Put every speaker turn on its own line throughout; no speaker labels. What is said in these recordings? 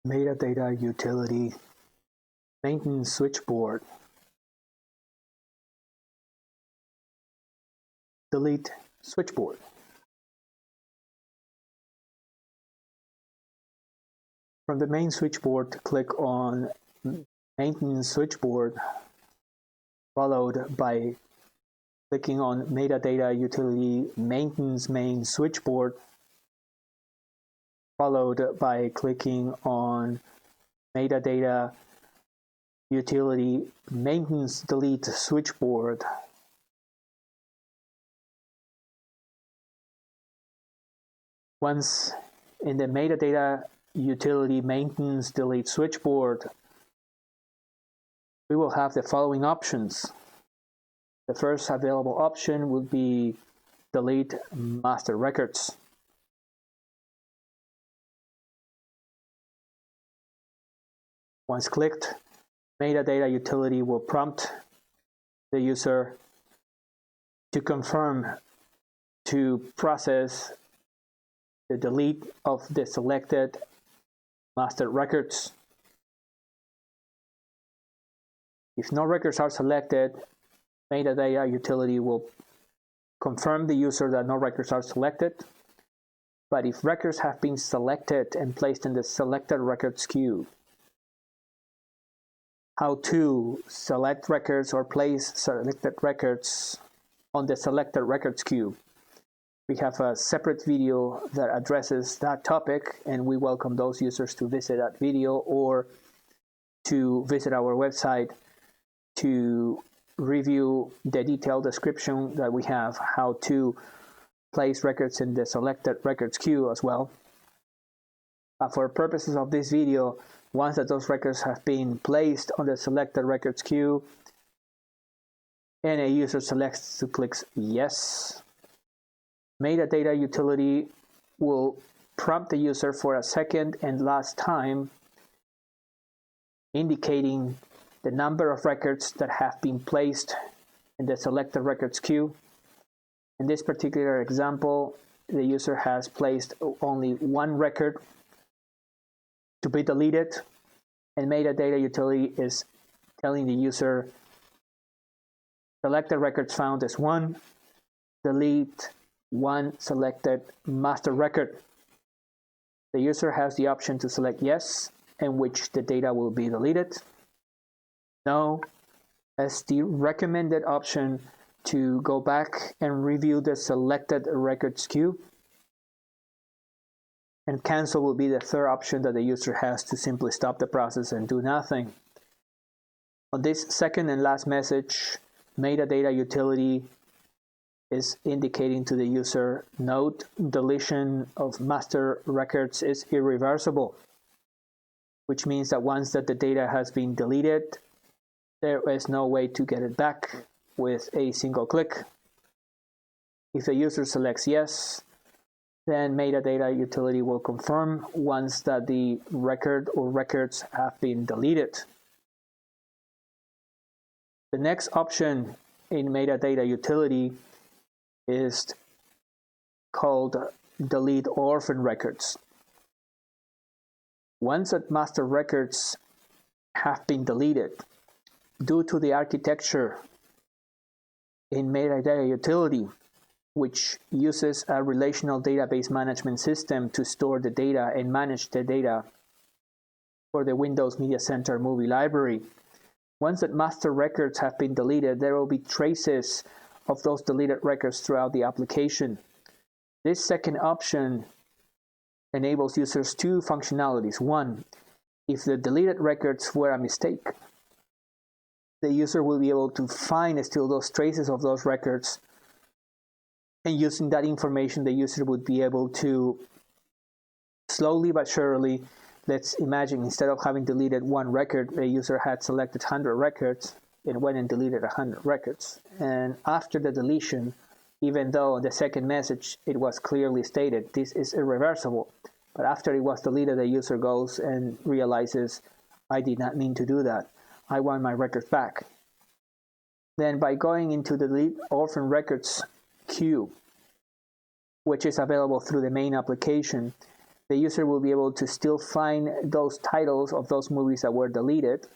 Metadata Utility, Maintenance Switchboard, delete switchboard. From the main switchboard, click on Maintenance Switchboard, followed by clicking on Metadata Utility Maintenance Main Switchboard, followed by clicking on Metadata Utility Maintenance Delete Switchboard. Once in the Metadata Utility Maintenance Delete Switchboard, we will have the following options. The first available option would be delete master records. Once clicked, Metadata Utility will prompt the user to confirm to process the delete of the selected master records. If no records are selected, Metadata Utility will confirm the user that no records are selected. But if records have been selected and placed in the selected records queue, how to select records or place selected records on the selected records queue. We have a separate video that addresses that topic, and we welcome those users to visit that video or to visit our website to review the detailed description that we have, how to place records in the selected records queue as well. For purposes of this video, once that those records have been placed on the selected records queue and a user selects to click yes, Metadata Utility will prompt the user for a second and last time, indicating the number of records that have been placed in the selected records queue. In this particular example, the user has placed only one record to be deleted, and Metadata Utility is telling the user selected records found as 1, delete one selected master record. The user has the option to select yes, in which the data will be deleted. No, as the recommended option to go back and review the selected records queue. And cancel will be the third option that the user has to simply stop the process and do nothing. On this second and last message, Metadata Utility is indicating to the user, note, deletion of master records is irreversible, which means that once that the data has been deleted, there is no way to get it back with a single click. If the user selects yes, then Metadata Utility will confirm once that the record or records have been deleted. The next option in Metadata Utility is called delete orphan records. Once that master records have been deleted, due to the architecture in Metadata Utility, which uses a relational database management system to store the data and manage the data for the Windows Media Center movie library. Once that master records have been deleted, there will be traces of those deleted records throughout the application. This second option enables users two functionalities. One, if the deleted records were a mistake, the user will be able to find still those traces of those records, and using that information, the user would be able to slowly but surely, let's imagine instead of having deleted one record, the user had selected 100 records and went and deleted 100 records. And after the deletion, even though in the second message it was clearly stated this is irreversible, but after it was deleted, the user goes and realizes, I did not mean to do that. I want my records back. Then by going into the delete orphan records queue, which is available through the main application, the user will be able to still find those titles of those movies that were deleted.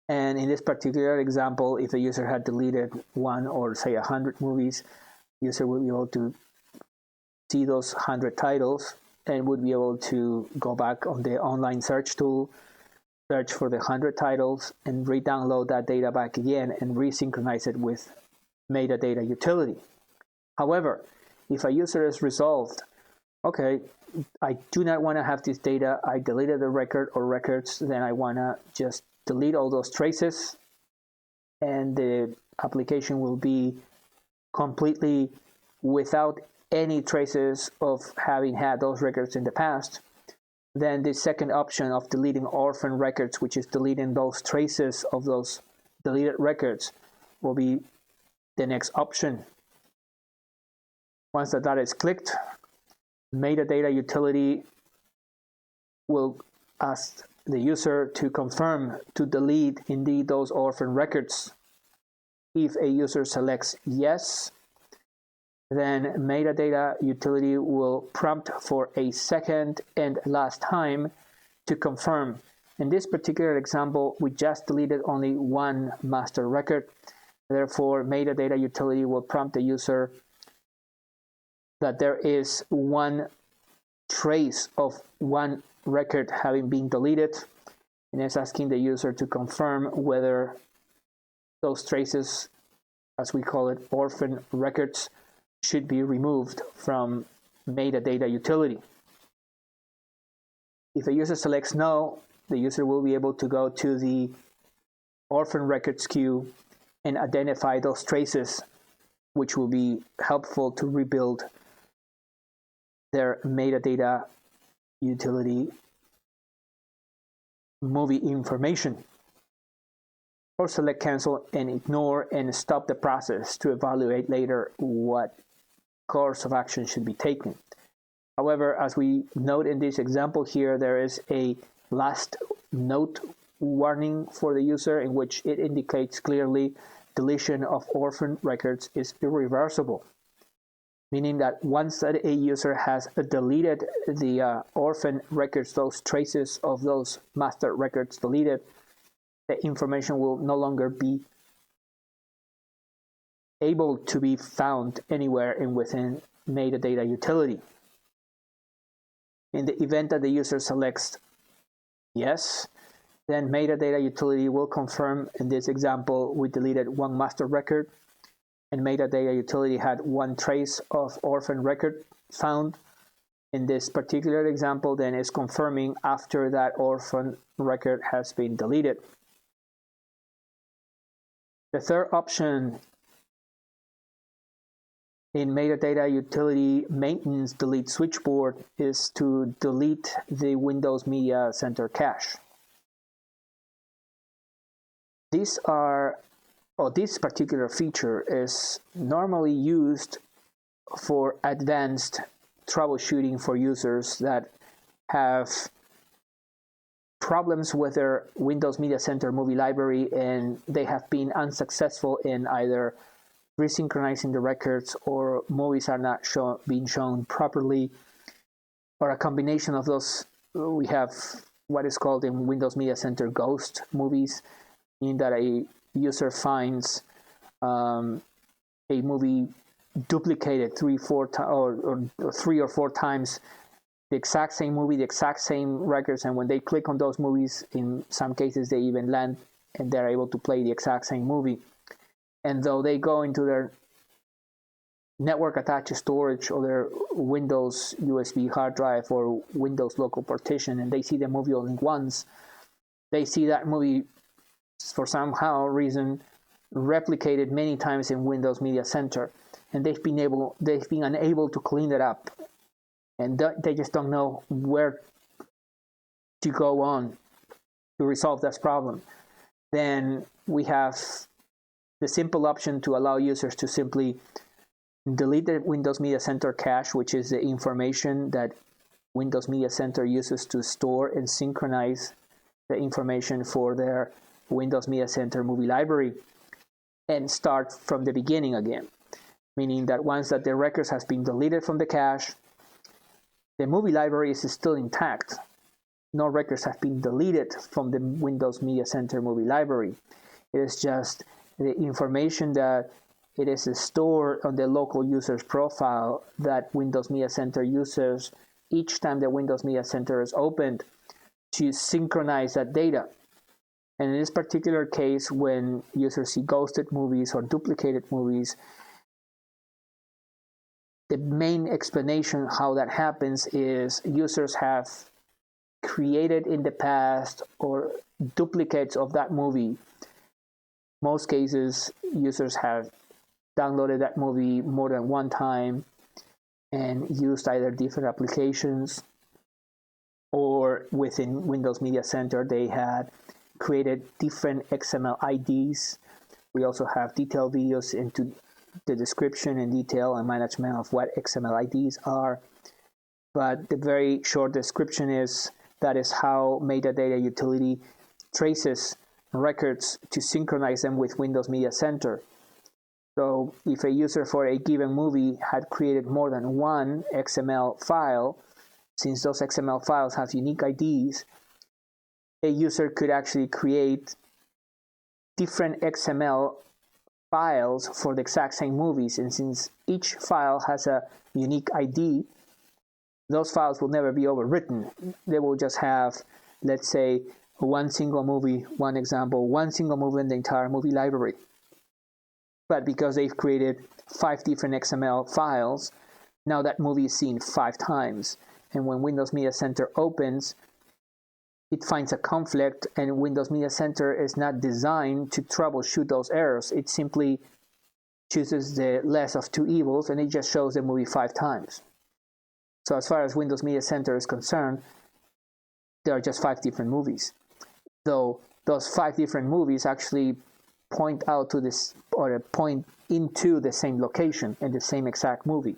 And in this particular example, if a user had deleted 1 or say 100 movies, the user will be able to see those 100 titles and would be able to go back on the online search tool, search for the 100 titles, and re-download that data back again and resynchronize it with Metadata Utility. However, if a user is resolved, okay, I do not want to have this data, I deleted the record or records, then I want to just delete all those traces, and the application will be completely without any traces of having had those records in the past. Then the second option of deleting orphan records, which is deleting those traces of those deleted records, will be the next option. Once that is clicked, Metadata Utility will ask the user to confirm to delete indeed those orphan records. If a user selects yes, then Metadata Utility will prompt for a second and last time to confirm. In this particular example, we just deleted only one master record. Therefore, Metadata Utility will prompt the user that there is one trace of one record having been deleted, and it's asking the user to confirm whether those traces, as we call it, orphan records, should be removed from Metadata Utility. If a user selects no, the user will be able to go to the orphan records queue and identify those traces, which will be helpful to rebuild their Metadata Utility movie information. Or select cancel and ignore and stop the process to evaluate later what course of action should be taken. However, as we note in this example here, there is a last note warning for the user in which it indicates clearly deletion of orphan records is irreversible, meaning that once that a user has deleted the orphan records, those traces of those master records deleted, the information will no longer be able to be found anywhere in within Metadata Utility. In the event that the user selects yes, then Metadata Utility will confirm. In this example, we deleted one master record, and Metadata Utility had one trace of orphan record found. In this particular example, then is confirming after that orphan record has been deleted. The third option in Metadata Utility Maintenance Delete Switchboard is to delete the Windows Media Center cache. This particular feature is normally used for advanced troubleshooting for users that have problems with their Windows Media Center movie library and they have been unsuccessful in either resynchronizing the records or movies are not being shown properly, or a combination of those. We have what is called in Windows Media Center ghost movies, meaning that a user finds a movie duplicated 3 or 4 times, the exact same movie, the exact same records, and when they click on those movies, in some cases they even land and they're able to play the exact same movie. And though they go into their network attached storage or their Windows USB hard drive or Windows local partition, and they see the movie only once, they see that movie for somehow reason replicated many times in Windows Media Center, and they've been unable to clean it up, and they just don't know where to go on to resolve this problem. Then we have the simple option to allow users to simply delete the Windows Media Center cache, which is the information that Windows Media Center uses to store and synchronize the information for their Windows Media Center movie library, and start from the beginning again. Meaning that once that the records has been deleted from the cache, The movie library is still intact. No records have been deleted from the Windows Media Center movie library. It is just the information that it is stored on the local user's profile that Windows Media Center uses each time the Windows Media Center is opened to synchronize that data. And in this particular case, when users see ghosted movies or duplicated movies, the main explanation how that happens is users have created in the past or duplicates of that movie. Most cases, users have downloaded that movie more than one time and used either different applications or within Windows Media Center, they had created different XML IDs. We also have detailed videos into the description and detail and management of what XML IDs are. But the very short description is that is how Metadata Utility traces records to synchronize them with Windows Media Center. So if a user for a given movie had created more than one XML file, since those XML files have unique IDs, a user could actually create different XML files for the exact same movies. And since each file has a unique ID, those files will never be overwritten. They will just have, let's say, one single movie, one example, one single movie in the entire movie library. But because they've created 5 different XML files, now that movie is seen 5 times. And when Windows Media Center opens, it finds a conflict, and Windows Media Center is not designed to troubleshoot those errors. It simply chooses the less of 2 evils, and it just shows the movie 5 times. So as far as Windows Media Center is concerned, there are just 5 different movies. Though those 5 different movies actually point out to this, or point into the same location and the same exact movie.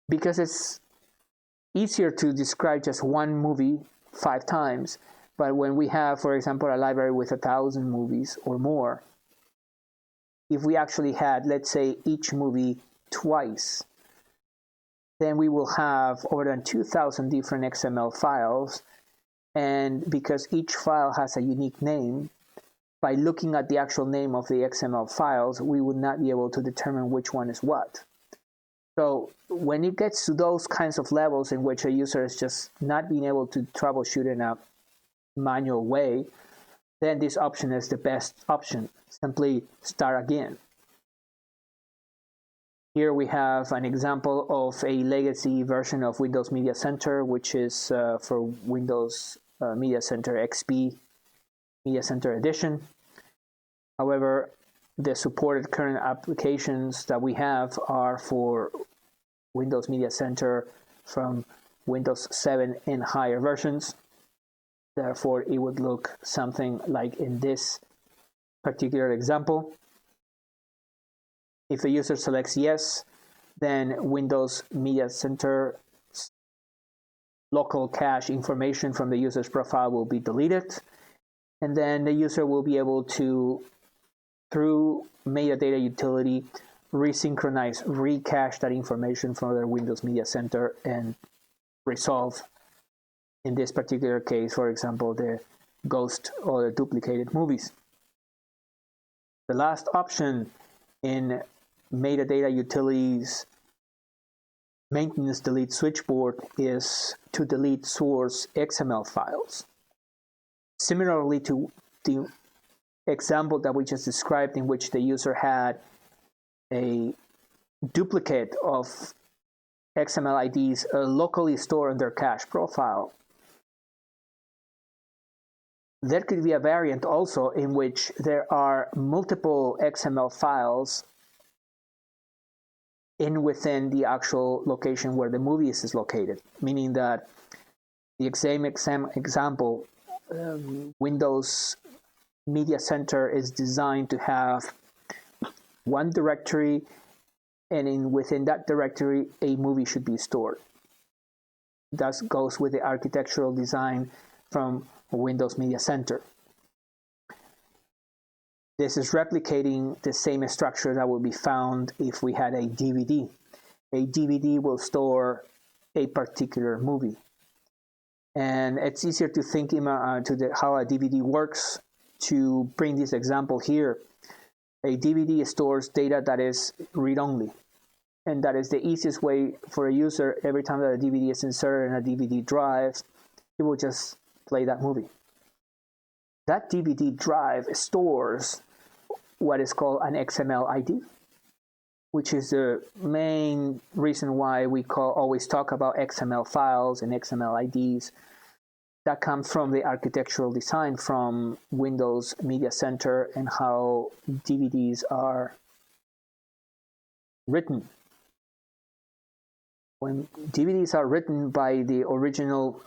Because it's easier to describe just one movie 5 times, but when we have, for example, a library with 1,000 movies or more, if we actually had, let's say, each movie twice, then we will have over than 2,000 different XML files. And because each file has a unique name, by looking at the actual name of the XML files, we would not be able to determine which one is what. So when it gets to those kinds of levels in which a user is just not being able to troubleshoot in a manual way, then this option is the best option. Simply start again. Here we have an example of a legacy version of Windows Media Center, which is for Windows Media Center XP Media Center Edition. However, the supported current applications that we have are for Windows Media Center from Windows 7 and higher versions. Therefore, it would look something like in this particular example. If a user selects yes, then Windows Media Center local cache information from the user's profile will be deleted. And then the user will be able to, through Metadata Utility, resynchronize, recache that information from their Windows Media Center and resolve, in this particular case, for example, the ghost or the duplicated movies. The last option in Metadata Utility's maintenance delete switchboard is to delete source XML files. Similarly to the example that we just described, in which the user had a duplicate of XML IDs locally stored in their cache profile, there could be a variant also in which there are multiple XML files within the actual location where the movie is located, meaning that the same example, Windows Media Center is designed to have one directory, and within that directory, a movie should be stored. That goes with the architectural design from Windows Media Center. This is replicating the same structure that would be found if we had a DVD. a DVD will store a particular movie. And it's easier to think how a DVD works to bring this example here. A DVD stores data that is read-only. And that is the easiest way for a user. Every time that a DVD is inserted in a DVD drive, it will just play that movie. That DVD drive stores what is called an XML ID, which is the main reason why we always talk about XML files and XML IDs. That comes from the architectural design from Windows Media Center and how DVDs are written. When DVDs are written by the original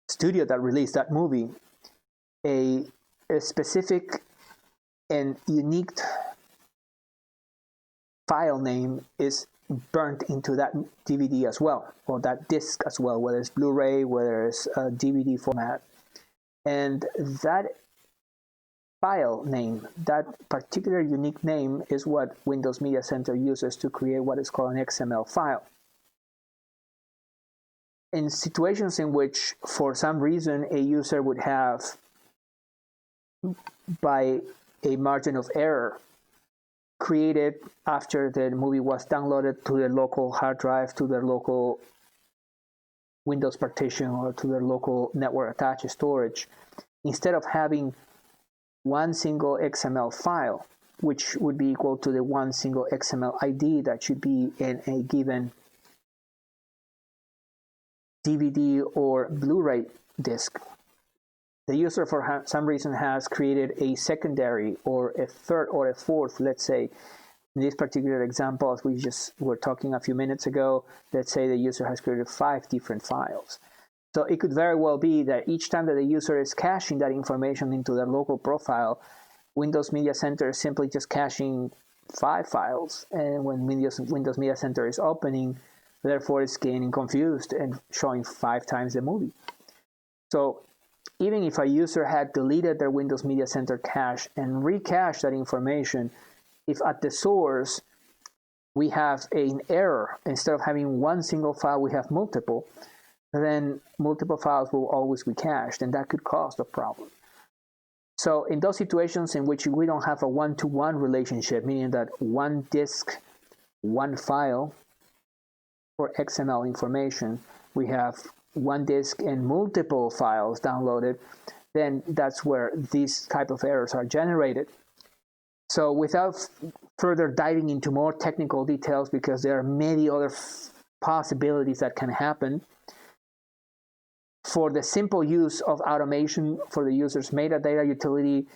studio that released that movie, a specific and unique file name is burnt into that DVD as well, or that disc as well, whether it's Blu-ray, whether it's a DVD format. And that file name, that particular unique name, is what Windows Media Center uses to create what is called an XML file. In situations in which, for some reason, a user would have, by a margin of error, created after the movie was downloaded to their local hard drive, to their local Windows partition, or to their local network attached storage, instead of having one single XML file, which would be equal to the one single XML ID that should be in a given DVD or Blu-ray disc, the user for some reason has created a secondary or a third or a fourth, let's say. In this particular example, as we just were talking a few minutes ago, let's say the user has created 5 different files. So it could very well be that each time that the user is caching that information into their local profile, Windows Media Center is simply just caching 5 files. And when Windows Media Center is opening, therefore it's getting confused and showing 5 times the movie. So even if a user had deleted their Windows Media Center cache and recached that information, if at the source we have an error, instead of having one single file, we have multiple, then multiple files will always be cached, and that could cause a problem. So in those situations in which we don't have a one-to-one relationship, meaning that one disk, one file for XML information, we have one disk and multiple files downloaded, then that's where these type of errors are generated. So without further diving into more technical details, because there are many other possibilities that can happen, for the simple use of automation for the user's metadata utility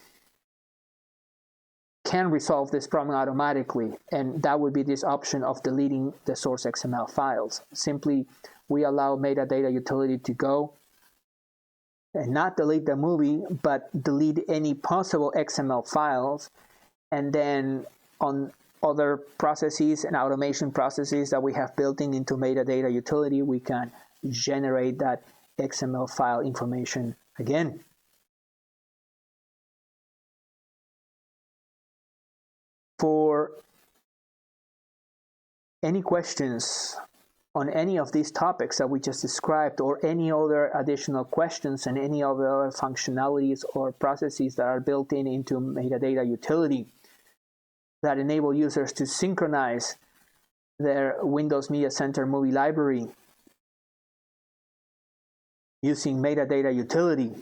can resolve this problem automatically, and that would be this option of deleting the source XML files. Simply, we allow metadata utility to go and not delete the movie, but delete any possible XML files, and then on other processes and automation processes that we have built into metadata utility, we can generate that XML file information again. For any questions on any of these topics that we just described, or any other additional questions and any other functionalities or processes that are built into metadata utility that enable users to synchronize their Windows Media Center movie library using metadata utility,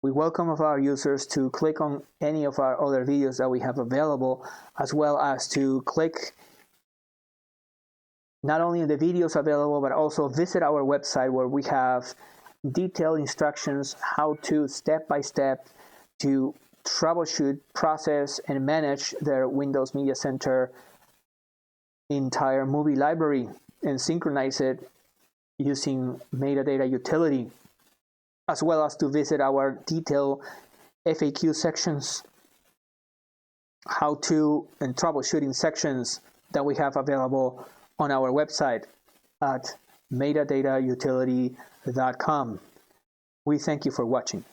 we welcome our users to click on any of our other videos that we have available, as well as to click not only the videos available, but also visit our website, where we have detailed instructions how to step-by-step to troubleshoot, process, and manage their Windows Media Center entire movie library and synchronize it using metadata utility, as well as to visit our detailed FAQ sections, how to and troubleshooting sections that we have available on our website at metadatautility.com. We thank you for watching.